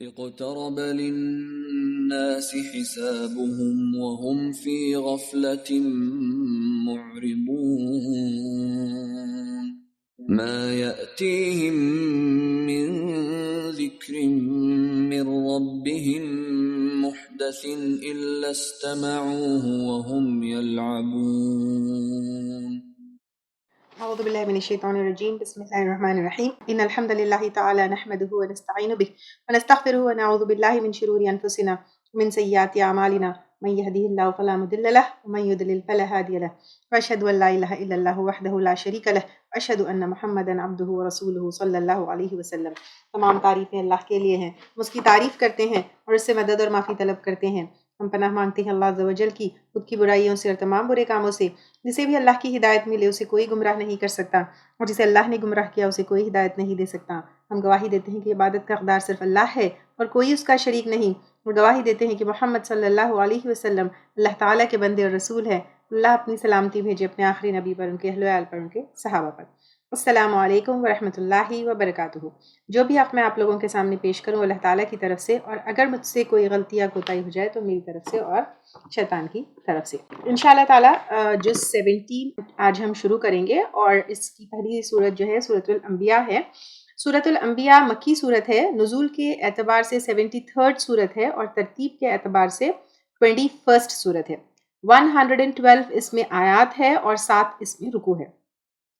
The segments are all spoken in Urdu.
اقترب للناس حسابهم وهم في غفلة معرضون ما يأتيهم من ذكر من ربهم محدث إلا استمعوه وهم يلعبون. اعوذ باللہ من الشیطان الرجیم بسم اللہ الرحمن الرحیم ان الحمد للہ تعالی نحمده ونستعین به ونستغفره ونعوذ باللہ من شرور انفسنا ومن سیئات اعمالنا من يهده الله فلا مضل له ومن يضلل فلا هادي له واشهد ان لا اله الا الله وحده لا شريك له واشهد ان محمدا عبده ورسوله صلی اللہ علیہ وسلم. تمام تعریفیں اللہ کے لیے ہیں، ہم اس کی تعریف کرتے ہیں اور اس سے مدد اور معافی طلب کرتے ہیں. ہم پناہ مانگتے ہیں اللہ عز و جل کی خود کی برائیوں سے اور تمام برے کاموں سے. جسے بھی اللہ کی ہدایت ملے اسے کوئی گمراہ نہیں کر سکتا، اور جسے اللہ نے گمراہ کیا اسے کوئی ہدایت نہیں دے سکتا. ہم گواہی دیتے ہیں کہ عبادت کا حقدار صرف اللہ ہے اور کوئی اس کا شریک نہیں، اور گواہی دیتے ہیں کہ محمد صلی اللہ علیہ وسلم اللہ تعالیٰ کے بندے اور رسول ہے. اللہ اپنی سلامتی بھیجے اپنے آخری نبی پر، ان کے اہل و عیال پر، ان کے صحابہ پر. السلام علیکم ورحمۃ اللہ وبرکاتہ. جو بھی حق میں آپ لوگوں کے سامنے پیش کروں اللہ تعالیٰ کی طرف سے، اور اگر مجھ سے کوئی غلطی یا کوتاہی ہو جائے تو میری طرف سے اور شیطان کی طرف سے. انشاءاللہ تعالیٰ جز 17 آج ہم شروع کریں گے، اور اس کی پہلی صورت جو ہے سورۃ الانبیاء ہے. سورۃ الانبیاء مکی صورت ہے، نزول کے اعتبار سے 73rd صورت ہے، اور ترتیب کے اعتبار سے 21st صورت ہے. 112 اس میں آیات ہے اور 7 اس میں رکوع ہے.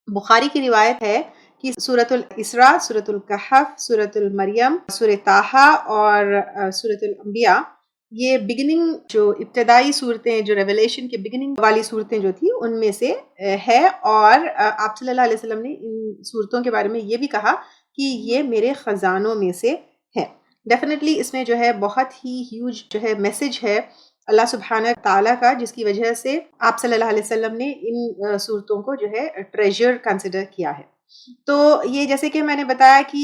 بخاری کی روایت ہے کہ سورۃ الاسراء، سورۃ الکہف، سورۃ المریم، سورۃ طٰہٰ اور سورۃ الانبیاء، یہ بگننگ جو ابتدائی صورتیں، جو ریولیشن کے بگننگ والی صورتیں جو تھی ان میں سے ہے. اور آپ صلی اللہ علیہ وسلم نے ان صورتوں کے بارے میں یہ بھی کہا کہ یہ میرے خزانوں میں سے ہے. ڈیفینیٹلی اس میں جو ہے بہت ہی ہیوج جو ہے میسج ہے اللہ سبحانہ تعالیٰ کا، جس کی وجہ سے آپ صلی اللہ علیہ وسلم نے ان صورتوں کو جو ہے ٹریجر کنسیڈر کیا ہے. تو یہ جیسے کہ میں نے بتایا کہ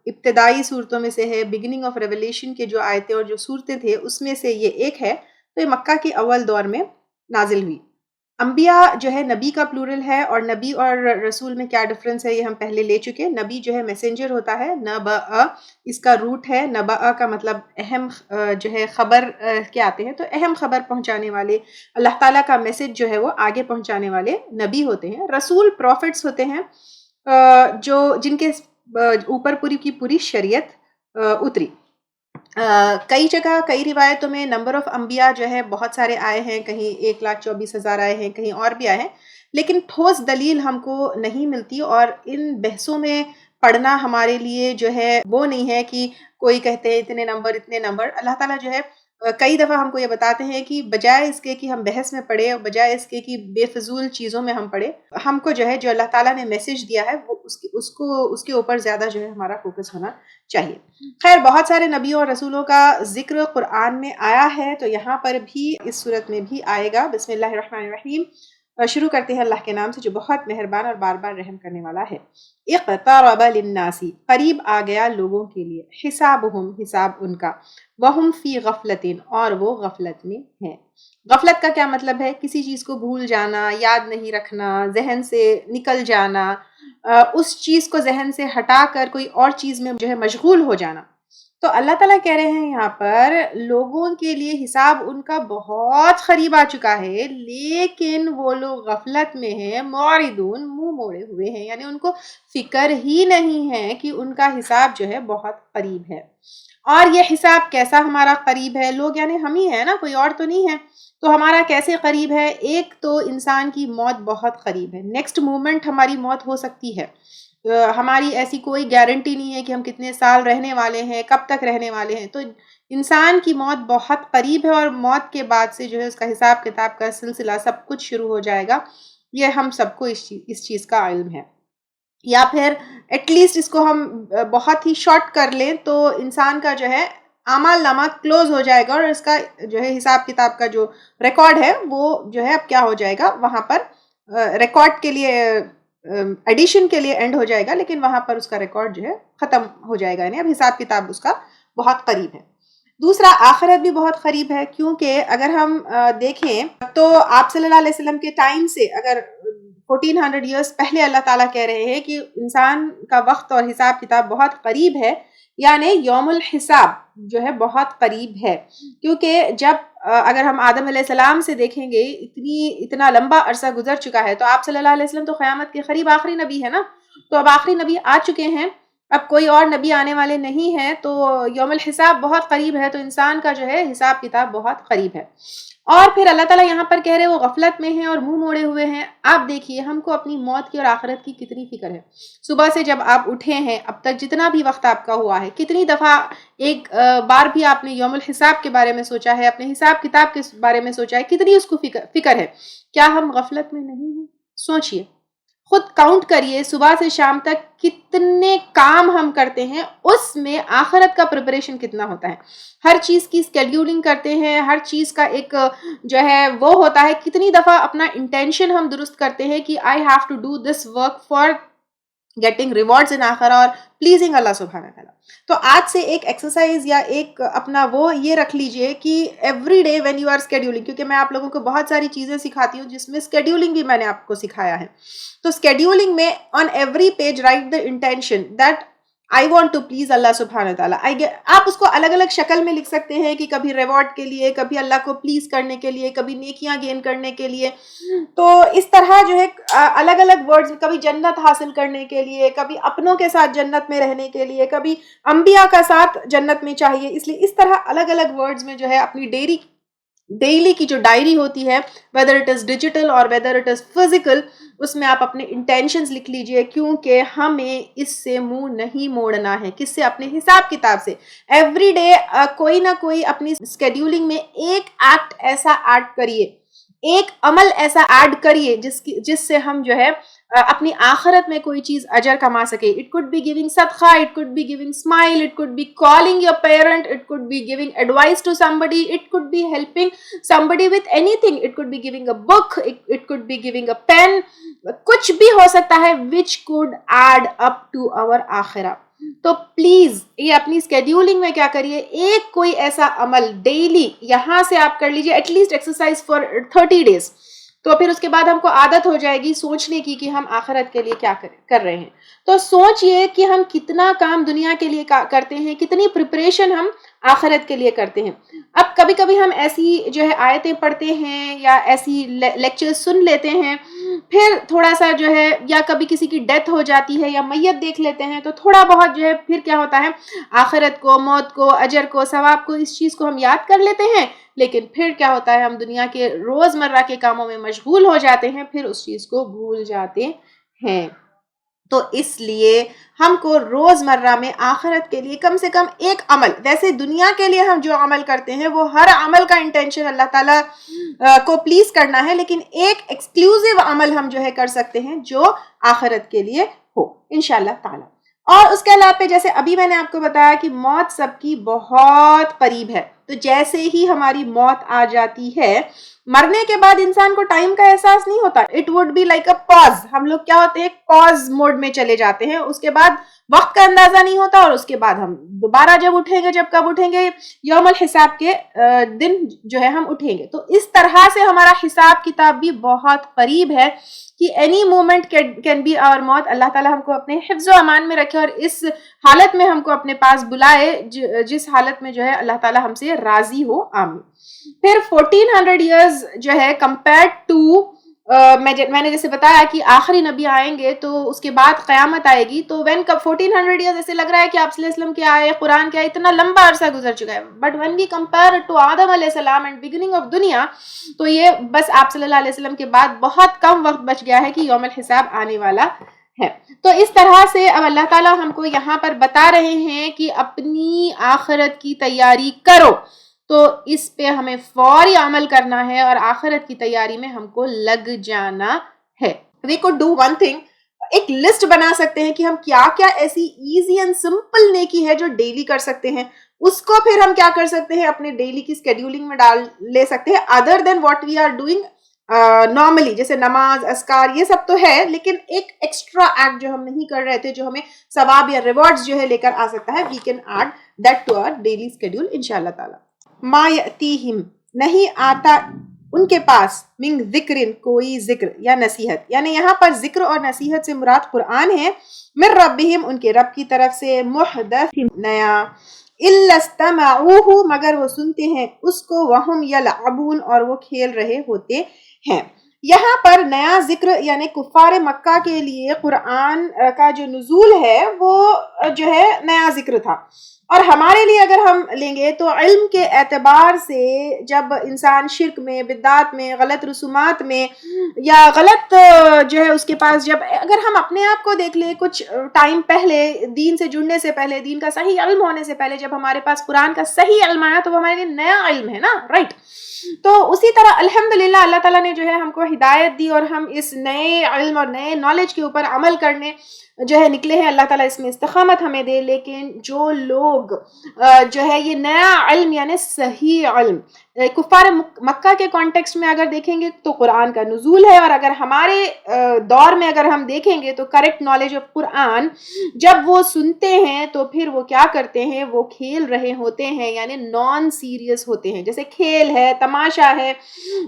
ابتدائی صورتوں میں سے ہے، بگننگ آف ریولیشن کے جو آیتیں اور جو صورتیں تھے اس میں سے یہ ایک ہے. تو یہ مکہ کے اول دور میں نازل ہوئی. انبیاء جو ہے نبی کا پلورل ہے، اور نبی اور رسول میں کیا ڈفرنس ہے یہ ہم پہلے لے چکے. نبی جو ہے میسنجر ہوتا ہے، نبأ اس کا روٹ ہے. نبأ کا مطلب اہم جو ہے خبر کے آتے ہیں، تو اہم خبر پہنچانے والے، اللہ تعالیٰ کا میسج جو ہے وہ آگے پہنچانے والے نبی ہوتے ہیں. رسول پروفٹس ہوتے ہیں جو جن کے اوپر پوری کی پوری شریعت اتری. کئی جگہ کئی روایتوں میں نمبر آف انبیاء جو ہے بہت سارے آئے ہیں، کہیں 1,24,000 آئے ہیں، کہیں اور بھی آئے ہیں، لیکن ٹھوس دلیل ہم کو نہیں ملتی. اور ان بحثوں میں پڑھنا ہمارے لیے جو ہے وہ نہیں ہے کہ کوئی کہتے ہیں اتنے نمبر اتنے نمبر. اللہ تعالیٰ جو ہے کئی دفعہ ہم کو یہ بتاتے ہیں کہ بجائے اس کے کہ ہم بحث میں پڑھے، بجائے اس کے کہ بے فضول چیزوں میں ہم پڑھے، ہم کو جو ہے جو اللہ تعالیٰ نے میسج دیا ہے وہ اس کے اوپر زیادہ جو ہے ہمارا فوکس ہونا چاہیے. خیر، بہت سارے نبیوں اور رسولوں کا ذکر قرآن میں آیا ہے، تو یہاں پر بھی اس صورت میں بھی آئے گا. بسم اللہ الرحمن الرحیم. شروع کرتے ہیں اللہ کے نام سے جو بہت مہربان اور بار بار رحم کرنے والا ہے. اقترب للناس، قریب آ گیا لوگوں کے لیے، حسابہم حساب ان کا، وہم فی غفلۃ اور وہ غفلت میں ہیں. غفلت کا کیا مطلب ہے؟ کسی چیز کو بھول جانا، یاد نہیں رکھنا، ذہن سے نکل جانا، اس چیز کو ذہن سے ہٹا کر کوئی اور چیز میں جو ہے مشغول ہو جانا. تو اللہ تعالیٰ کہہ رہے ہیں یہاں پر لوگوں کے لیے حساب ان کا بہت قریب آ چکا ہے، لیکن وہ لوگ غفلت میں ہیں، معرضون منہ موڑے ہوئے ہیں، یعنی ان کو فکر ہی نہیں ہے کہ ان کا حساب جو ہے بہت قریب ہے. اور یہ حساب کیسا ہمارا قریب ہے؟ لوگ یعنی ہم ہی ہیں نا، کوئی اور تو نہیں ہے. تو ہمارا کیسے قریب ہے؟ ایک تو انسان کی موت بہت قریب ہے، نیکسٹ مومنٹ ہماری موت ہو سکتی ہے. ہماری ایسی کوئی گارنٹی نہیں ہے کہ ہم کتنے سال رہنے والے ہیں، کب تک رہنے والے ہیں. تو انسان کی موت بہت قریب ہے، اور موت کے بعد سے جو ہے اس کا حساب کتاب کا سلسلہ سب کچھ شروع ہو جائے گا. یہ ہم سب کو اس چیز کا علم ہے. یا پھر ایٹ لیسٹ اس کو ہم بہت ہی شارٹ کر لیں تو انسان کا جو ہے اعمال نامہ کلوز ہو جائے گا، اور اس کا جو ہے حساب کتاب کا جو ریکارڈ ہے وہ جو ہے اب کیا ہو جائے گا، وہاں پر ریکارڈ کے لیے ایڈیشن کے لیے اینڈ ہو جائے گا، لیکن وہاں پر اس کا ریکارڈ جو ہے ختم ہو جائے گا. یعنی اب حساب کتاب اس کا بہت قریب ہے. دوسرا، آخرت بھی بہت قریب ہے، کیونکہ اگر ہم دیکھیں تو آپ صلی اللہ علیہ وسلم کے ٹائم سے اگر 1400 ایئرس پہلے اللہ تعالیٰ کہہ رہے ہیں کہ انسان کا وقت اور حساب کتاب بہت قریب ہے، یعنی یوم الحساب جو ہے بہت قریب ہے، کیونکہ جب اگر ہم آدم علیہ السلام سے دیکھیں گے اتنا لمبا عرصہ گزر چکا ہے، تو آپ صلی اللہ علیہ وسلم تو قیامت کے قریب آخری نبی ہے نا، تو اب آخری نبی آ چکے ہیں، اب کوئی اور نبی آنے والے نہیں ہیں، تو یوم الحساب بہت قریب ہے، تو انسان کا جو ہے حساب کتاب بہت قریب ہے۔ اور پھر اللہ تعالیٰ یہاں پر کہہ رہے وہ غفلت میں ہیں اور منہ موڑے ہوئے ہیں۔ آپ دیکھیے ہم کو اپنی موت کی اور آخرت کی کتنی فکر ہے۔ صبح سے جب آپ اٹھے ہیں اب تک جتنا بھی وقت آپ کا ہوا ہے، کتنی دفعہ ایک بار بھی آپ نے یوم الحساب کے بارے میں سوچا ہے، اپنے حساب کتاب کے بارے میں سوچا ہے، کتنی اس کو فکر ہے؟ کیا ہم غفلت میں نہیں ہیں؟ سوچئے، خود کاؤنٹ کریے صبح سے شام تک کتنے کام ہم کرتے ہیں، اس میں آخرت کا پریپریشن کتنا ہوتا ہے، ہر چیز کی اسکیڈیولنگ کرتے ہیں، ہر چیز کا ایک جو ہے وہ ہوتا ہے، کتنی دفعہ اپنا انٹینشن ہم درست کرتے ہیں کہ I have to do this work for getting rewards in آخرہ اور pleasing اللہ سبحانہ تعالیٰ۔ تو آج سے ایک ایکسرسائز یا ایک اپنا وہ یہ رکھ لیجئے کہ every day when you are scheduling, کیونکہ میں آپ لوگوں کو بہت ساری چیزیں سکھاتی ہوں جس میں اسکیڈیولنگ بھی میں نے آپ کو سکھایا ہے، تو اسکیڈیولنگ میں on every page right the intention that I want to please اللہ سبحانہ تعالیٰ۔ آپ اس کو الگ الگ شکل میں لکھ سکتے ہیں کہ کبھی ریوارڈ کے لیے، کبھی اللہ کو پلیز کرنے کے لیے، کبھی نیکیاں گین کرنے کے لیے، تو اس طرح جو ہے الگ الگ ورڈز، کبھی جنت حاصل کرنے کے لیے، کبھی اپنوں کے ساتھ جنت میں رہنے کے لیے، کبھی انبیاء کا ساتھ جنت میں چاہیے، اس لیے اس طرح الگ الگ ورڈز میں جو ہے اپنی ڈیلی کی جو ڈائری ہوتی ہے، whether it is digital اور whether it is physical، اس میں آپ اپنے انٹینشنز لکھ لیجئے، کیونکہ ہمیں اس سے منہ نہیں موڑنا ہے۔ کس سے؟ اپنے حساب کتاب سے۔ ایوری ڈے کوئی نہ کوئی اپنی اسکیڈیولنگ میں ایک ایکٹ ایسا ایڈ کریے، ایک عمل ایسا ایڈ کریے جس سے ہم جو ہے اپنی آخرت میں کوئی چیز اجر کما سکے۔ It could be giving صدقہ، it could be giving smile، it could be calling your parent، it could be giving advice to somebody، it could be helping somebody with anything، it could be giving a book، it could be giving a pen، کچھ بھی ہو سکتا ہے which could add up to our آخرہ۔ تو پلیز یہ اپنی اسکیڈیولنگ میں کیا کریے، ایک کوئی ایسا عمل ڈیلی یہاں سے آپ کر لیجئے، at least exercise for 30 days، تو پھر اس کے بعد ہم کو عادت ہو جائے گی سوچنے کی کہ ہم آخرت کے لیے کیا کر رہے ہیں۔ تو سوچئے کہ ہم کتنا کام دنیا کے لیے کرتے ہیں، کتنی پریپریشن ہم آخرت کے لیے کرتے ہیں۔ اب کبھی کبھی ہم ایسی جو ہے آیتیں پڑھتے ہیں یا ایسی لیکچر سن لیتے ہیں، پھر تھوڑا سا جو ہے یا کبھی کسی کی ڈیتھ ہو جاتی ہے یا میت دیکھ لیتے ہیں، تو تھوڑا بہت جو ہے پھر کیا ہوتا ہے، آخرت کو، موت کو، اجر کو، ثواب کو، اس چیز کو ہم یاد کر لیتے ہیں، لیکن پھر کیا ہوتا ہے، ہم دنیا کے روزمرہ کے کاموں میں مشغول ہو جاتے ہیں، پھر اس چیز کو بھول جاتے ہیں۔ تو اس لیے ہم کو روزمرہ میں آخرت کے لیے کم سے کم ایک عمل، ویسے دنیا کے لیے ہم جو عمل کرتے ہیں وہ ہر عمل کا انٹینشن اللہ تعالیٰ کو پلیز کرنا ہے، لیکن ایک ایکسکلوزیو عمل ہم جو ہے کر سکتے ہیں جو آخرت کے لیے ہو انشاءاللہ تعالیٰ۔ اور اس کے علاوہ جیسے ابھی میں نے آپ کو بتایا کہ موت سب کی بہت قریب ہے، تو جیسے ہی ہماری موت آ جاتی ہے، مرنے کے بعد انسان کو ٹائم کا احساس نہیں ہوتا، it would be like a pause, ہم لوگ کیا ہوتے ہیں، پاز موڈ میں چلے جاتے ہیں، اس کے بعد وقت کا اندازہ نہیں ہوتا، اور اس کے بعد ہم دوبارہ جب اٹھیں گے، جب کب اٹھیں گے، یوم الحساب کے دن جو ہے ہم اٹھیں گے۔ تو اس طرح سے ہمارا حساب کتاب بھی بہت قریب ہے کہ any moment can be our موت۔ اللہ تعالیٰ ہم کو اپنے حفظ و امان میں رکھے اور اس حالت میں ہم کو اپنے پاس بلائے جس حالت میں جو ہے اللہ تعالیٰ ہم سے راضی ہو، آمین۔ پھر 1400 ایئرز جو ہے کمپیئرڈ ٹو میں نے جیسے بتایا کہ آخری نبی آئیں گے تو اس کے بعد قیامت آئے گی، تو وین 1400 ایئرز ایسے لگ رہا ہے کہ آپ صلی اللہ علیہ وسلم کے آئے، قرآن کے آئے، اتنا لمبا عرصہ گزر چکا ہے، but when we compare to آدم علیہ السلام اینڈ بگننگ آف دنیا، تو یہ بس آپ صلی اللہ علیہ وسلم کے بعد بہت کم وقت بچ گیا ہے کہ یوم الحساب آنے والا ہے۔ تو اس طرح سے اب اللہ تعالیٰ ہم کو یہاں پر بتا رہے ہیں کہ اپنی آخرت کی تیاری کرو، تو اس پہ ہمیں فوری عمل کرنا ہے اور آخرت کی تیاری میں ہم کو لگ جانا ہے۔ We could do one thing، ایک لسٹ بنا سکتے ہیں کہ ہم کیا کیا ایسی ایزی اینڈ سمپل نیکی ہے جو ڈیلی کر سکتے ہیں، اس کو پھر ہم کیا کر سکتے ہیں، اپنے ڈیلی کی اسکیڈیولنگ میں ڈال لے سکتے ہیں، other then what we are doing normally, جیسے نماز، اذکار، یہ سب تو ہے، لیکن ایک ایکسٹرا ایکٹ جو ہم نہیں کر رہے تھے، جو ہمیں ثواب یا ریوارڈز جو ہے لے کر آ سکتا ہے، we can add that to our daily schedule انشاءاللہ تعالی۔ ما یأتیہم، نہیں آتا ان کے پاس من ذکر کوئی ذکر یا نصیحت، یعنی یہاں پر ذکر اور نصیحت سے مراد قرآن ہے، من ربہم ان کے رب کی طرف سے، محدث نیا، الا استمعوہ مگر وہ سنتے ہیں اس کو، وہم یلعبون اور وہ کھیل رہے ہوتے ہیں۔ یہاں پر نیا ذکر یعنی کفار مکہ کے لیے قرآن کا جو نزول ہے وہ جو ہے نیا ذکر تھا، اور ہمارے لیے اگر ہم لیں گے تو علم کے اعتبار سے جب انسان شرک میں، بدعات میں، غلط رسومات میں یا غلط جو ہے اس کے پاس، جب اگر ہم اپنے آپ کو دیکھ لیں کچھ ٹائم پہلے، دین سے جڑنے سے پہلے، دین کا صحیح علم ہونے سے پہلے جب ہمارے پاس قرآن کا صحیح علم آیا تو وہ ہمارے لیے نیا علم ہے نا، رائٹ؟ تو اسی طرح الحمدللہ اللہ تعالیٰ نے جو ہے ہم کو ہدایت دی اور ہم اس نئے علم اور نئے نالج کے اوپر عمل کرنے جو ہے نکلے ہیں، اللہ تعالیٰ اس میں استقامت ہمیں دے۔ لیکن جو لوگ جو ہے یہ نیا علم یعنی صحیح علم، کفار مکہ کے کانٹیکسٹ میں اگر دیکھیں گے تو قرآن کا نزول ہے، اور اگر ہمارے دور میں اگر ہم دیکھیں گے تو کریکٹ نالج آف قرآن جب وہ سنتے ہیں تو پھر وہ کیا کرتے ہیں، وہ کھیل رہے ہوتے ہیں، یعنی نان سیریس ہوتے ہیں، جیسے کھیل ہے، تماشا ہے،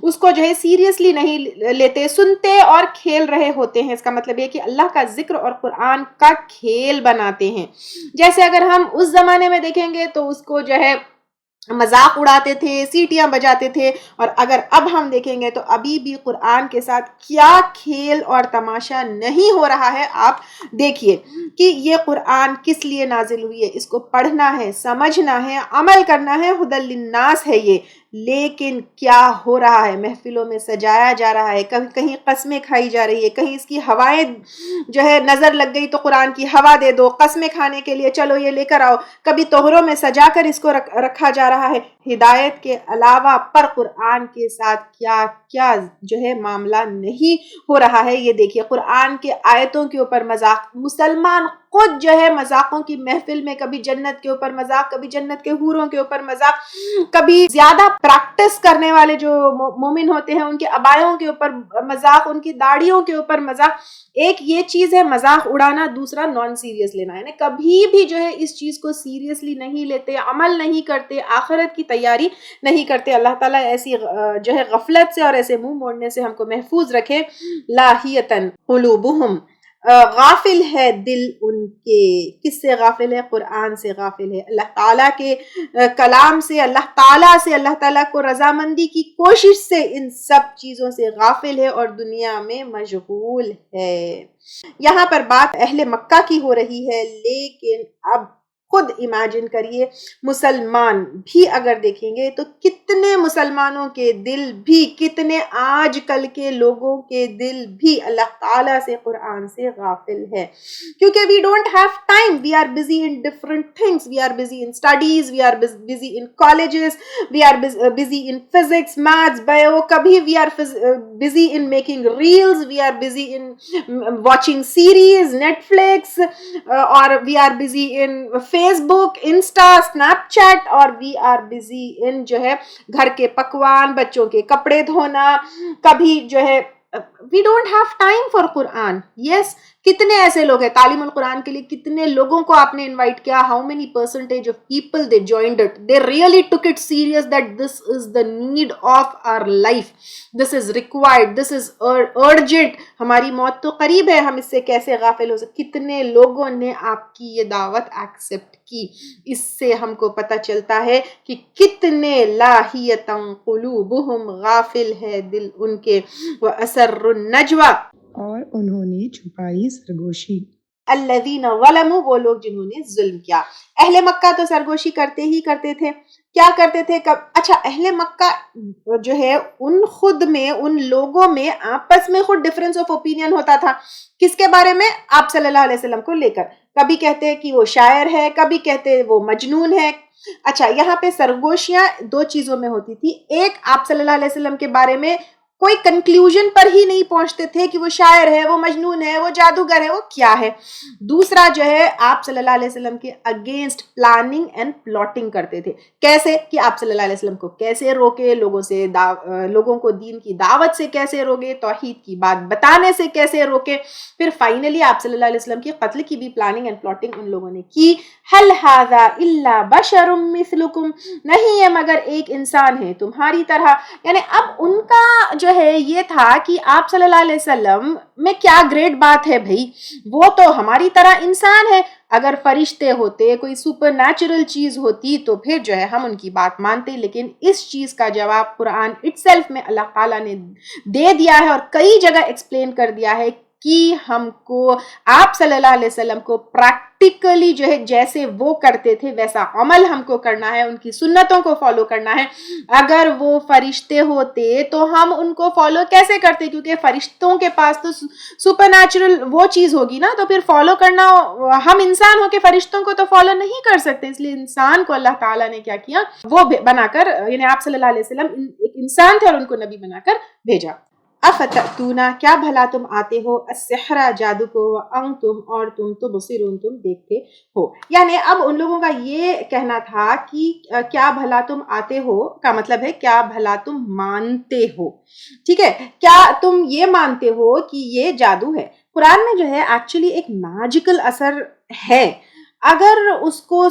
اس کو جو ہے سیریسلی نہیں لیتے، سنتے اور کھیل رہے ہوتے ہیں۔ اس کا مطلب یہ کہ اللہ کا ذکر اور قرآن کا کھیل بناتے ہیں۔ جیسے اگر ہم اس زمانے میں دیکھیں گے تو اس کو جو ہے مذاق اڑاتے تھے، سیٹیاں بجاتے تھے، اور اگر اب ہم دیکھیں گے تو ابھی بھی قرآن کے ساتھ کیا کھیل اور تماشا نہیں ہو رہا ہے۔ آپ دیکھیے کہ یہ قرآن کس لیے نازل ہوئی ہے، اس کو پڑھنا ہے، سمجھنا ہے، عمل کرنا ہے، ہدی للناس ہے یہ، لیکن کیا ہو رہا ہے، محفلوں میں سجایا جا رہا ہے، کہیں قسمیں کھائی جا رہی ہے، کہیں اس کی ہوائیں جو ہے نظر لگ گئی تو قرآن کی ہوا دے دو، قسمیں کھانے کے لیے چلو یہ لے کر آؤ، کبھی توہروں میں سجا کر اس کو رکھا جا رہا ہے۔ ہدایت کے علاوہ پر قرآن کے ساتھ کیا کیا جو ہے معاملہ نہیں ہو رہا ہے، یہ دیکھیے۔ قرآن کے آیتوں کے اوپر مذاق، مسلمان خود جو ہے مذاقوں کی محفل میں کبھی جنت کے اوپر مذاق، کبھی جنت کے حوروں کے اوپر مذاق، کبھی زیادہ پریکٹس کرنے والے جو مومن ہوتے ہیں ان کے عبایوں کے اوپر مذاق، ان کی داڑھیوں کے اوپر مذاق۔ ایک یہ چیز ہے مذاق اڑانا، دوسرا نان سیریس لینا، یعنی کبھی بھی جو ہے اس چیز کو سیریسلی نہیں لیتے، عمل نہیں کرتے، آخرت کی تیاری نہیں کرتے۔ اللہ تعالیٰ ایسی جو ہے غفلت سے اور ایسے منہ موڑنے سے ہم کو محفوظ رکھے۔ لاہیتن قلوبہم، غافل ہے دل ان کے، کس سے غافل ہے؟ قرآن سے غافل ہے، اللہ تعالیٰ کے کلام سے، اللہ تعالیٰ سے، اللہ تعالیٰ کو رضامندی کی کوشش سے، ان سب چیزوں سے غافل ہے اور دنیا میں مشغول ہے۔ یہاں پر بات اہل مکہ کی ہو رہی ہے، لیکن اب خود امیجن کریے مسلمان بھی اگر دیکھیں گے تو کتنے مسلمانوں کے دل بھی، کتنے آج کل کے لوگوں کے دل بھی اللہ تعالیٰ سے، قرآن سے غافل ہے، کیونکہ we don't have time, we are busy in different things, we are busy in studies, we are busy in colleges, we are busy in physics, maths, bio, kabhi we are busy in making reels, we are busy in watching series, Netflix, or we are busy in Facebook, insta, Snapchat, اور وی آر بزی ان جو ہے گھر کے پکوان، بچوں کے کپڑے دھونا، کبھی جو ہے we don't have time for Quran. Yes, کتنے ایسے لوگ ہیں تعلیم القرآن کے لیے، کتنے لوگوں کو آپ نے انوائٹ کیا، how many percentage of people they joined it, they really take it serious that this is the need of our life, this is required, this is urgent, ہماری موت تو قریب ہے، ہم اس سے کیسے غافل ہو سکتے؟ کتنے لوگوں نے آپ کی یہ دعوت ایکسپٹ کی؟ اس سے ہم کو پتہ چلتا ہے کہ کتنے لاہیتن قلوبہم، غافل ہے دل ان کے، وَأَسَرُّ النَّجْوَى، اور انہوں نے چھپائی سرگوشی، الذین ظلموا، وہ لوگ جنہوں نے ظلم کیا۔ اہل مکہ تو سرگوشی کرتے ہی کرتے تھے، کیا کرتے تھے؟ اچھا، اہل مکہ جو ہے ان خود میں، ان لوگوں میں آپس میں خود ڈفرینس آف اوپینین ہوتا تھا، کس کے بارے میں؟ آپ صلی اللہ علیہ وسلم کو لے کر، کبھی کہتے کہ وہ شاعر ہے، کبھی کہتے وہ مجنون ہے۔ اچھا، یہاں پہ سرگوشیاں دو چیزوں میں ہوتی تھی، ایک آپ صلی اللہ علیہ وسلم کے بارے میں کوئی کنکلوژن پر ہی نہیں پہنچتے تھے کہ وہ شاعر ہے، وہ مجنون ہے، وہ جادوگر ہے، وہ کیا ہے. دوسرا جو ہے آپ صلی اللہ علیہ وسلم کے اگینسٹ پلاننگ اینڈ پلاٹنگ کرتے تھے. کیسے کہ آپ صلی اللہ علیہ وسلم کو کیسے روکے، لوگوں کو دین کی دعوت سے کیسے روکے، توحید کی بات بتانے سے کیسے روکے. پھر فائنلی آپ صلی اللہ علیہ وسلم کی قتل کی بھی پلاننگ اینڈ پلاٹنگ ان لوگوں نے کی. هل هذا الا بشر مثلکم، نہیں ہے مگر ایک انسان ہے تمہاری طرح. یعنی اب ان کا جو ہے یہ تھا کہ آپ صلی اللہ علیہ وسلم میں کیا گریٹ بات ہے بھائی، وہ تو ہماری طرح انسان ہے. اگر فرشتے ہوتے، کوئی سپر نیچرل چیز ہوتی تو پھر جو ہے ہم ان کی بات مانتے. لیکن اس چیز کا جواب قرآن اٹسیلف میں اللہ تعالیٰ نے دے دیا ہے اور کئی جگہ ایکسپلین کر دیا ہے کہ ہم کو آپ صلی اللہ علیہ وسلم کو پریکٹیکلی جو ہے جیسے وہ کرتے تھے ویسا عمل ہم کو کرنا ہے، ان کی سنتوں کو فالو کرنا ہے. اگر وہ فرشتے ہوتے تو ہم ان کو فالو کیسے کرتے، کیونکہ فرشتوں کے پاس تو سپر نیچرل وہ چیز ہوگی نا، تو پھر فالو کرنا، ہم انسان ہو کے فرشتوں کو تو فالو نہیں کر سکتے. اس لیے انسان کو اللہ تعالیٰ نے کیا کیا، وہ بنا کر، یعنی آپ صلی اللہ علیہ وسلم ایک انسان تھے اور ان کو نبی بنا کر بھیجا. افتأتونا، کیا بھلا تم آتے ہو، السحر، جادو کو، وانتم، اور تم تبصرون، تم دیکھتے ہو. یعنی اب ان لوگوں کا یہ کہنا تھا کہ کیا بھلا تم آتے ہو کا مطلب ہے کیا بھلا تم مانتے ہو. ٹھیک ہے، کیا تم یہ مانتے ہو کہ یہ جادو ہے. قرآن میں جو ہے ایکچولی ایک میجیکل اثر ہے، اگر اس کو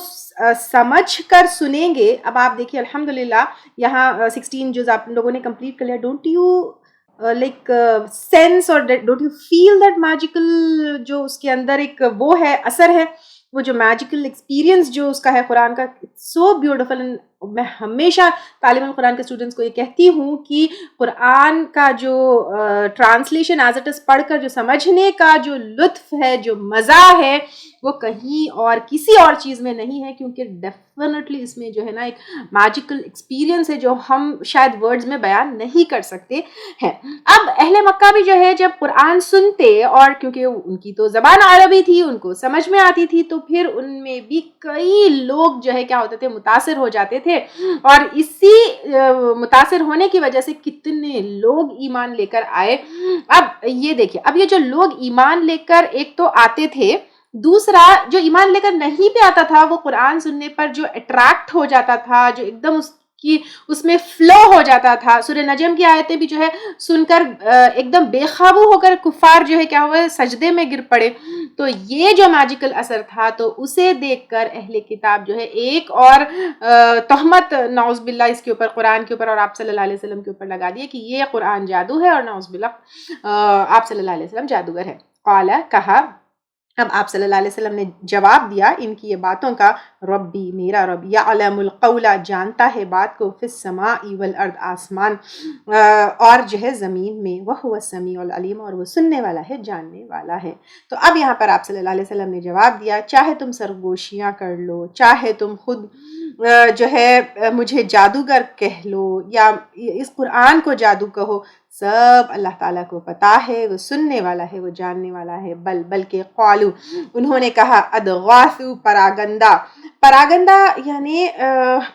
سمجھ کر سنیں گے. اب آپ دیکھیے الحمدللہ یہاں 16 جز آپ لوگوں نے کمپلیٹ کر لیا. Don't you like sense or don't you feel that magical جو اس کے اندر ایک وہ ہے، اثر ہے، وہ جو میجیکل ایکسپیرینس جو اس کا ہے قرآن کا، سو بیوٹیفل. میں ہمیشہ طالب القرآن کے اسٹوڈنٹس کو یہ کہتی ہوں کہ قرآن کا جو ٹرانسلیشن ایز اٹ از پڑھ کر جو سمجھنے کا جو لطف ہے، جو مزہ ہے، وہ کہیں اور کسی اور چیز میں نہیں ہے. کیونکہ ڈیفینیٹلی اس میں جو ہے نا ایک میجیکل ایکسپیرینس ہے جو ہم شاید ورڈز میں بیان نہیں کر سکتے ہیں. اب اہل مکہ بھی جو ہے جب قرآن سنتے، اور کیونکہ ان کی تو زبان عربی تھی، ان کو سمجھ میں آتی تھی، تو پھر ان میں بھی کئی لوگ جو ہے کیا ہوتے تھے، متاثر ہو جاتے تھے. اور اسی متاثر ہونے کی وجہ سے کتنے لوگ ایمان لے کر آئے. اب یہ دیکھیں، اب یہ جو لوگ ایمان لے کر ایک تو آتے تھے، دوسرا جو ایمان لے کر نہیں پہ آتا تھا وہ قرآن سننے پر جو اٹریکٹ ہو جاتا تھا، جو ایک دم اس میں فلو ہو جاتا تھا. سورہ نجم کی آیتیں بھی جو ہے سن کر ایک دم بے قابو ہو کر کفار جو ہے کیا ہوا، سجدے میں گر پڑے. تو یہ جو میجیکل اثر تھا، تو اسے دیکھ کر اہل کتاب جو ہے ایک اور تہمت نعوذ باللہ اس کے اوپر، قرآن کے اوپر اور آپ صلی اللہ علیہ وسلم کے اوپر لگا دیے کہ یہ قرآن جادو ہے اور نعوذ باللہ آپ صلی اللہ علیہ وسلم جادوگر ہے. قال، کہا، اب آپ صلی اللہ علیہ وسلم نے جواب دیا ان کی یہ باتوں کا، ربی، میرا رب، یعلم القول، جانتا ہے بات کو، فی السماء والارض، آسمان اور جو ہے زمین میں، وہو السمیع العلیم، اور وہ سننے والا ہے، جاننے والا ہے. تو اب یہاں پر آپ صلی اللہ علیہ وسلم نے جواب دیا، چاہے تم سرگوشیاں کر لو، چاہے تم خود جو ہے مجھے جادوگر کہہ لو، یا اس قرآن کو جادو کہو، سب اللہ تعالیٰ کو پتا ہے، وہ سننے والا ہے، وہ جاننے والا ہے. بلکہ قالو، انہوں نے کہا، ادغاثو، پراگندہ یعنی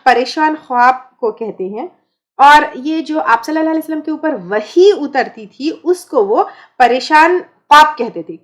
پریشان خواب کو کہتے ہیں. اور یہ جو آپ صلی اللہ علیہ وسلم کے اوپر وحی اترتی تھی اس کو وہ پریشان خواب کہتے تھے.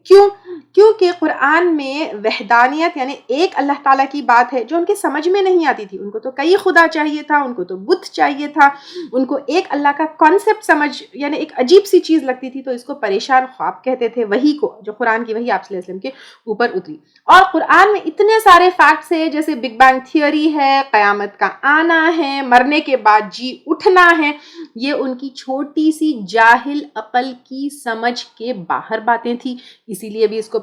کیونکہ قرآن میں وحدانیت یعنی ایک اللہ تعالیٰ کی بات ہے جو ان کے سمجھ میں نہیں آتی تھی. ان کو تو کئی خدا چاہیے تھا، ان کو تو بت چاہیے تھا، ان کو ایک اللہ کا کانسیپٹ سمجھ یعنی ایک عجیب سی چیز لگتی تھی. تو اس کو پریشان خواب کہتے تھے، وحی کو، جو قرآن کی وحی آپ صلی اللہ علیہ وسلم کے اوپر اتری. اور قرآن میں اتنے سارے فیکٹس ہیں، جیسے بگ بینگ تھیوری ہے، قیامت کا آنا ہے، مرنے کے بعد جی اٹھنا ہے. یہ ان کی چھوٹی سی جاہل عقل کی سمجھ کے باہر باتیں تھی، اسی لیے بھی اس کو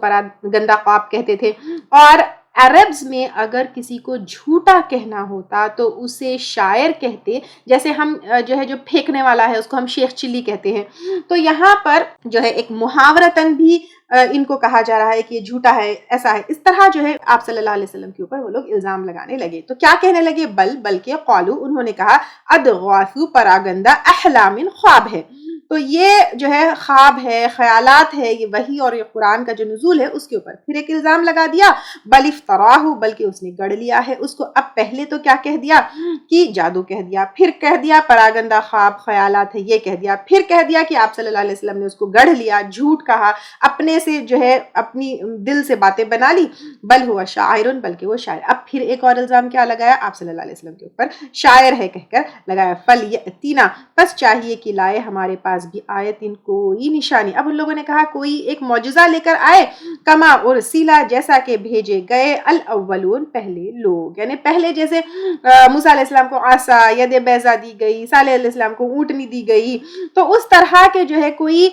گندا خواب کہتے تھے. اور عربز میں اگر کسی کو جھوٹا کہنا ہوتا تو اسے شاعر کہتے، جیسے ہم جو ہے جو پھینکنے والا ہے اس کو ہم شیخ چلی کہتے ہیں. تو یہاں پر جو ہے ایک محاورتاً بھی ان کو کہا جا رہا ہے کہ یہ جھوٹا ہے، ایسا ہے. اس طرح جو ہے آپ صلی اللہ علیہ وسلم کے اوپر وہ لوگ الزام لگانے لگے. تو کیا کہنے لگے؟ بلکہ قالو، انہوں نے کہا، ادغاثو، پراگندہ، احلام، خواب ہے. تو یہ جو ہے خواب ہے، خیالات ہے، یہ وحی اور یہ قرآن کا جو نزول ہے اس کے اوپر پھر ایک الزام لگا دیا، بل افتراہ، بلکہ اس نے گڑھ لیا ہے اس کو۔ اب پہلے تو کیا کہہ دیا کہ جادو کہہ دیا، پھر کہہ دیا پراگندہ خواب خیالات ہے یہ کہہ دیا، پھر کہہ دیا کہ آپ صلی اللہ علیہ وسلم نے اس کو گڑھ لیا، جھوٹ کہا، اپنے سے جو ہے اپنی دل سے باتیں بنا لی، بل ہوا شاعر، بلکہ وہ شاعر۔ اب پھر ایک اور الزام کیا لگایا آپ صلی اللہ علیہ وسلم کے اوپر، شاعر ہے کہہ کر لگایا، فلیأتینا، بس چاہیے کہ لائے ہمارے پاس بھی آیتن، کوئی نشانی۔ اب ان لوگوں نے کہا کوئی ایک معجزہ لے کر آئے، کما ارسیلا، جیسا کہ بھیجے گئے الاولون، پہلے لوگ، یعنی پہلے جیسے موسیٰ علیہ السلام کو عصا ید بیضا دی گئی، صالح علیہ السلام کو اونٹنی دی گئی، تو اس طرح کے جو ہے کوئی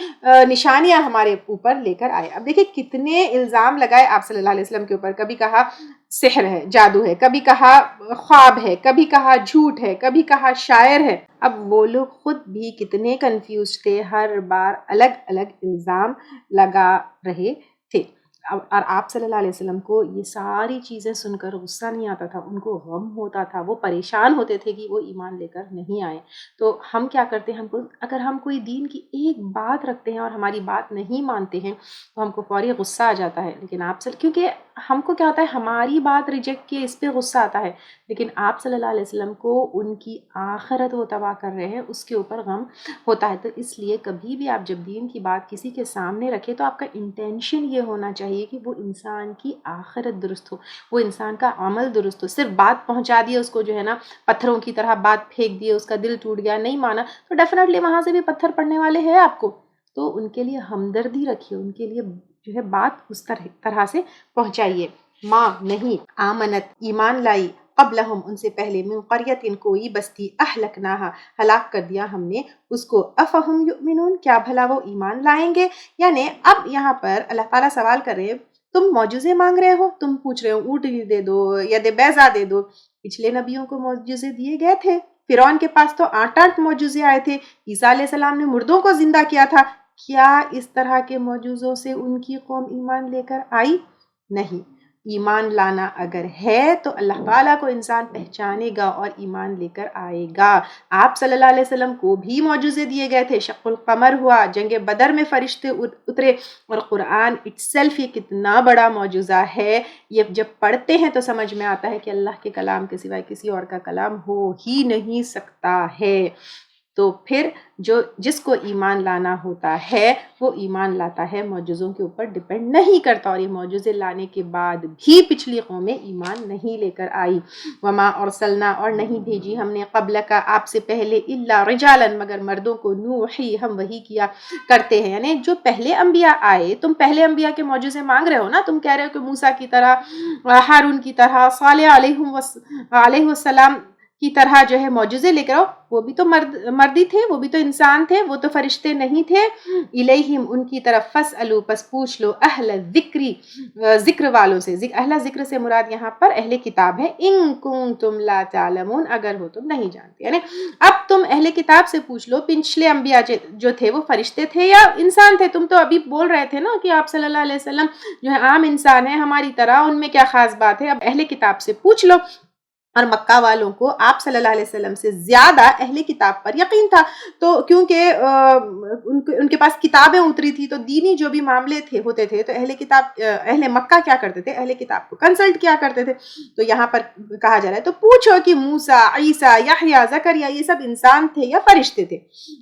نشانیاں ہمارے اوپر لے کر آئے۔ اب دیکھیں کتنے الزام لگائے آپ صلی اللہ علیہ وسلم کے اوپر، کبھی کہا سحر ہے، جادو ہے، کبھی کہا خواب ہے، کبھی کہا جھوٹ ہے، کبھی کہا شاعر ہے۔ اب وہ لوگ خود بھی کتنے کنفیوز تھے، ہر بار الگ الگ الزام لگا رہے تھے۔ اور آپ صلی اللہ علیہ وسلم کو یہ ساری چیزیں سن کر غصہ نہیں آتا تھا، ان کو غم ہوتا تھا، وہ پریشان ہوتے تھے کہ وہ ایمان لے کر نہیں آئے۔ تو ہم کیا کرتے ہیں، اگر ہم کوئی دین کی ایک بات رکھتے ہیں اور ہماری بات نہیں مانتے ہیں تو ہم کو فوری غصہ آ جاتا ہے، لیکن آپ کیونکہ ہم کو کیا ہوتا ہے، ہماری بات ریجیکٹ کیے اس پہ غصہ آتا ہے، لیکن آپ صلی اللہ علیہ وسلم کو ان کی آخرت وہ تباہ کر رہے ہیں اس کے اوپر غم ہوتا ہے۔ تو اس لیے کبھی بھی آپ جب دین کی بات کسی کے سامنے رکھیں تو آپ کا انٹینشن یہ ہونا چاہیے کہ وہ انسان کی آخرت درست ہو، وہ انسان کا عمل درست ہو۔ صرف بات پہنچا دیے اس کو، جو ہے نا پتھروں کی طرح بات پھینک دیے، اس کا دل ٹوٹ گیا، نہیں مانا، تو ڈیفینیٹلی وہاں سے بھی پتھر پڑنے والے ہیں آپ کو، تو ان کے لیے ہمدردی رکھیے، ان کے لیے جو ہے بات اس طرح سے پہنچائیے۔ ماں نہیں، آمنت، ایمان لائی، قبلہم، ان سے پہلے، من قریۃ، کوئی بستی، اہلکناہا، ہلاک کر دیا ہم نے اس کو، افہم یؤمنون، کیا بھلا وہ ایمان لائیں گے؟ یعنی اب یہاں پر اللہ تعالیٰ سوال کر رہے ہیں، تم معجزے مانگ رہے ہو، تم پوچھ رہے ہو اونٹنی دے دو، ید بیضا دے دو، پچھلے نبیوں کو معجزے دیے گئے تھے، فرعون کے پاس تو 8 معجزے آئے تھے، عیسیٰ علیہ السلام نے مردوں کو زندہ کیا تھا، کیا اس طرح کے معجزوں سے ان کی قوم ایمان لے کر آئی؟ نہیں۔ ایمان لانا اگر ہے تو اللہ تعالیٰ کو انسان پہچانے گا اور ایمان لے کر آئے گا۔ آپ صلی اللہ علیہ وسلم کو بھی معجزے دیے گئے تھے، شق القمر ہوا، جنگ بدر میں فرشتے اترے، اور قرآن اٹسیلف یہ کتنا بڑا معجزہ ہے، یہ جب پڑھتے ہیں تو سمجھ میں آتا ہے کہ اللہ کے کلام کے سوائے کسی اور کا کلام ہو ہی نہیں سکتا ہے۔ تو پھر جس کو ایمان لانا ہوتا ہے وہ ایمان لاتا ہے، معجزوں کے اوپر ڈیپینڈ نہیں کرتا، اور یہ معجزے لانے کے بعد بھی پچھلی قومیں ایمان نہیں لے کر آئی۔ وما ارسلنا، اور نہیں بھیجی ہم نے، قبل کا، آپ سے پہلے، الا رجالا، مگر مردوں کو، نوحی، ہم وحی کیا کرتے ہیں، یعنی جو پہلے انبیاء آئے، تم پہلے انبیاء کے معجزے مانگ رہے ہو نا، تم کہہ رہے ہو کہ موسیٰ کی طرح، ہارون کی طرح، صالح علیہ السلام کی طرح جو ہے معجزے لے کر آؤ، وہ بھی تو مردی تھے، وہ بھی تو انسان تھے، وہ تو فرشتے نہیں تھے۔ الیہم، ان کی طرف، فاسألو، پس پوچھ لو، اہل ذکری، ذکر والوں سے، اہل ذکر سے مراد یہاں پر اہل کتاب ہے، ان کنتم لا تعلمون، اگر ہو تم نہیں جانتے، یعنی اب تم اہل کتاب سے پوچھ لو، پچھلے انبیاء جو تھے وہ فرشتے تھے یا انسان تھے؟ تم تو ابھی بول رہے تھے نا کہ آپ صلی اللہ علیہ وسلم جو ہے عام انسان ہے ہماری طرح، ان میں کیا خاص بات ہے؟ اب اہل کتاب سے پوچھ لو۔ اور مکہ والوں کو آپ صلی اللہ علیہ وسلم سے زیادہ اہل کتاب پر یقین تھا، تو کیونکہ ان کے پاس کتابیں اتری تھی، تو دینی جو بھی معاملے ہوتے تھے تو اہل مکہ کیا کرتے تھے؟ اہل کتاب کو کنسلٹ کیا کرتے تھے۔ تو یہاں پر کہا جا رہا ہے تو پوچھو کہ موسیٰ، عیسیٰ، یحییٰ، زکریا، یہ سب انسان تھے یا فرشتے تھے؟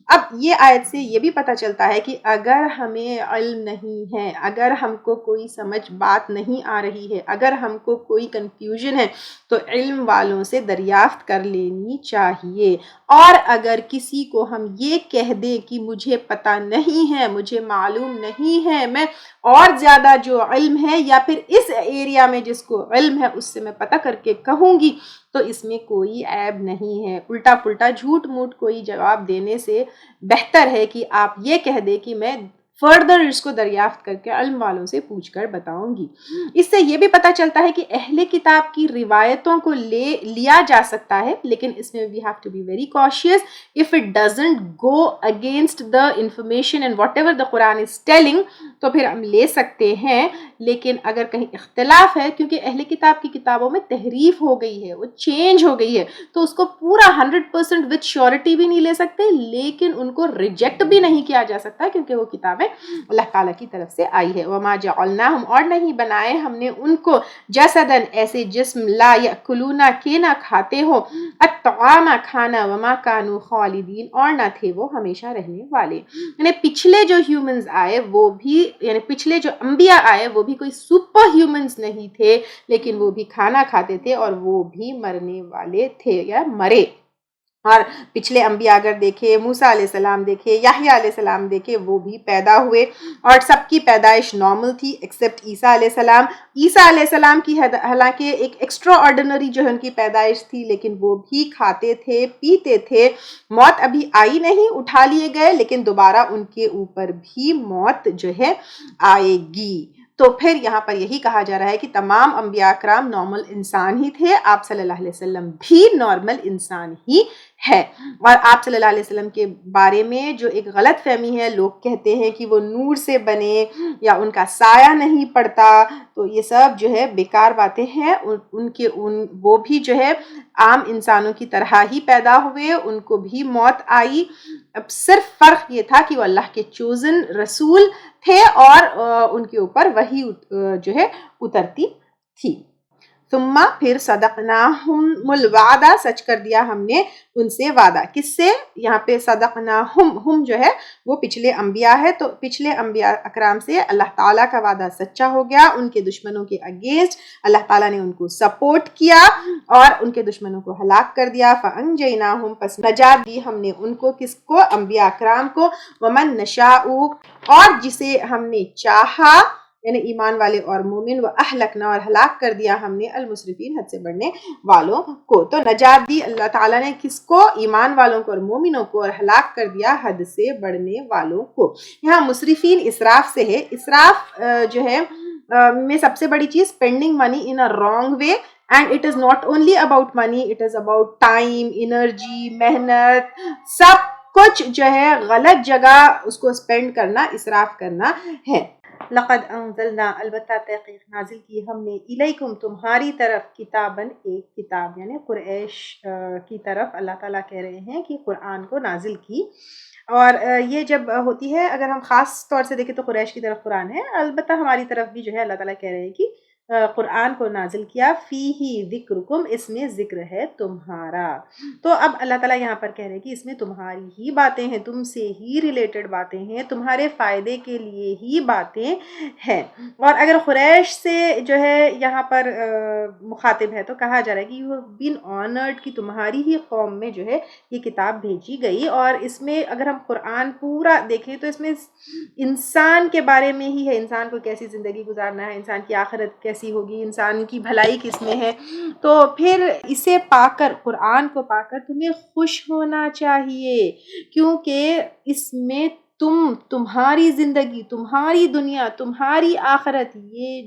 اب یہ آیت سے یہ بھی پتہ چلتا ہے کہ اگر ہمیں علم نہیں ہے، اگر ہم کو کوئی سمجھ بات نہیں آ رہی ہے، اگر ہم کو کوئی کنفیوژن ہے، تو علم والوں سے دریافت کر لینی چاہیے۔ اور اگر کسی کو ہم یہ کہہ دیں کہ مجھے پتہ نہیں ہے، مجھے معلوم نہیں ہے، میں اور زیادہ جو علم ہے یا پھر اس ایریا میں جس کو علم ہے اس سے میں پتہ کر کے کہوں گی، تو اس میں کوئی عیب نہیں ہے۔ الٹا پلٹا جھوٹ موٹ کوئی جواب دینے سے بہتر ہے کہ آپ یہ کہہ دیں کہ میں فردر اس کو دریافت کر کے علم والوں سے پوچھ کر بتاؤں گی۔ اس سے یہ بھی پتہ چلتا ہے کہ اہل کتاب کی روایتوں کو لیا جا سکتا ہے، لیکن اس میں we have to be very cautious if it doesn't go against the information and whatever the Quran is telling، تو پھر ہم لے سکتے ہیں. لیکن اگر کہیں اختلاف ہے، کیونکہ اہل کتاب کی کتابوں میں تحریف ہو گئی ہے، وہ چینج ہو گئی ہے، تو اس کو پورا 100% وتھ شیورٹی بھی نہیں لے سکتے، لیکن ان کو ریجیکٹ بھی نہیں کیا جا سکتا کیونکہ وہ کتابیں اللہ تعالیٰ کی طرف سے آئی ہے. وما جعلناہم، اور نہیں بنائے ہم نے ان کو جسدن ایسے جسم، لا یاکلون کہ نہ کھاتے ہو الطعام کھانا، وما کانوا خالدین اور نہ تھے وہ ہمیشہ رہنے والے. یعنی پچھلے جو ہیومنز آئے وہ بھی، یعنی پچھلے جو انبیاء آئے وہ بھی کوئی سپر ہیومنز نہیں تھے، لیکن وہ بھی کھانا کھاتے تھے اور وہ بھی مرنے والے تھے یا مرے. اور پچھلے انبیاء اگر دیکھے، موسیٰ علیہ السلام دیکھے، یحییٰ علیہ السلام دیکھے، وہ بھی پیدا ہوئے اور سب کی پیدائش نارمل تھی ایکسیپٹ عیسیٰ علیہ السلام. عیسیٰ علیہ السلام کی حالانکہ ایک ایکسٹرا آرڈینری جو ہے ان کی پیدائش تھی، لیکن وہ بھی کھاتے تھے، پیتے تھے. موت ابھی آئی نہیں، اٹھا لیے گئے، لیکن دوبارہ ان کے اوپر بھی موت جو ہے آئے گی. تو پھر یہاں پر یہی کہا جا رہا ہے کہ تمام انبیاء اکرام نارمل انسان ہی تھے، آپ صلی اللہ علیہ وسلم بھی نارمل انسان ہی ہے. اور آپ صلی اللہ علیہ وسلم کے بارے میں جو ایک غلط فہمی ہے، لوگ کہتے ہیں کہ وہ نور سے بنے یا ان کا سایہ نہیں پڑتا، تو یہ سب جو ہے بیکار باتیں ہیں. وہ بھی جو ہے عام انسانوں کی طرح ہی پیدا ہوئے، ان کو بھی موت آئی. اب صرف فرق یہ تھا کہ وہ اللہ کے چوزن رسول تھے اور ان کے اوپر وحی جو ہے اترتی تھی. ثم پھر صدقناہم الوعدہ، سچ کر دیا ہم نے ان سے وعدہ. کس سے؟ یہاں پہ صدقناہم، ہم جو ہے وہ پچھلے انبیاء ہے، تو پچھلے انبیاء اکرام سے اللہ تعالیٰ کا وعدہ سچا ہو گیا. ان کے دشمنوں کے اگینسٹ اللہ تعالیٰ نے ان کو سپورٹ کیا اور ان کے دشمنوں کو ہلاک کر دیا. فانجیناہم، پس نجات دی ہم نے ان کو. کس کو؟ انبیاء اکرام کو. ومن نشاء، اور جسے ہم نے چاہا، یعنی ایمان والے اور مومن. وہ اہلکنا، اور ہلاک کر دیا ہم نے المسرفین، حد سے بڑھنے والوں کو. تو نجات دی اللہ تعالیٰ نے کس کو؟ ایمان والوں کو اور مومنوں کو، اور ہلاک کر دیا حد سے بڑھنے والوں کو. یہاں مسرفین اسراف سے ہے. اسراف جو ہے میں سب سے بڑی چیز spending money in a wrong way, and it is not only about money, it is about time, energy, محنت، سب کچھ جو ہے غلط جگہ اس کو اسپینڈ کرنا، اسراف کرنا ہے. لقد انزلنا، البتہ تحقیق نازل کی ہم نے، الیکم تمہاری طرف، کتاباً ایک کتاب، یعنی قریش کی طرف اللہ تعالیٰ کہہ رہے ہیں کہ قرآن کو نازل کی. اور یہ جب ہوتی ہے، اگر ہم خاص طور سے دیکھیں تو قریش کی طرف قرآن ہے، البتہ ہماری طرف بھی جو ہے اللہ تعالیٰ کہہ رہے ہیں کہ قرآن کو نازل کیا. فیہ ذکرکم، اس میں ذکر ہے تمہارا. تو اب اللہ تعالیٰ یہاں پر کہہ رہے ہیں کہ اس میں تمہاری ہی باتیں ہیں، تم سے ہی ریلیٹڈ باتیں ہیں، تمہارے فائدے کے لیے ہی باتیں ہیں. اور اگر قریش سے جو ہے یہاں پر مخاطب ہے تو کہا جا رہا ہے کہ یو ہیو بین آنرڈ، کہ تمہاری ہی قوم میں جو ہے یہ کتاب بھیجی گئی. اور اس میں اگر ہم قرآن پورا دیکھیں تو اس میں انسان کے بارے میں ہی ہے، انسان کو کیسی زندگی گزارنا ہے، انسان کی آخرت کیسی ہوگی، انسان کی بھلائی کس میں ہے. تو پھر اسے پا کر، قرآن کو پا کر تمہیں خوش ہونا چاہیے، کیونکہ اس میں تمہاری زندگی، تمہاری دنیا، تمہاری آخرت یہ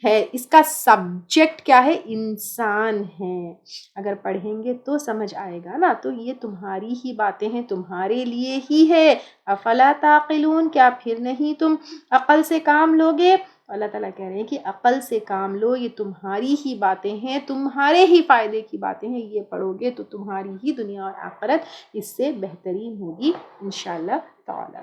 ہے. اس کا سبجیکٹ کیا ہے؟ انسان ہے. اگر پڑھیں گے تو سمجھ آئے گا نا. تو یہ تمہاری ہی باتیں ہیں، تمہارے لیے ہی ہے. افلا تعقلون، کیا پھر نہیں تم عقل سے کام لوگے؟ اللہ تعالیٰ کہہ رہے ہیں کہ عقل سے کام لو، یہ تمہاری ہی باتیں ہیں، تمہارے ہی فائدے کی باتیں ہیں. یہ پڑھو گے تو تمہاری ہی دنیا اور آخرت اس سے بہترین ہوگی انشاءاللہ تعالی.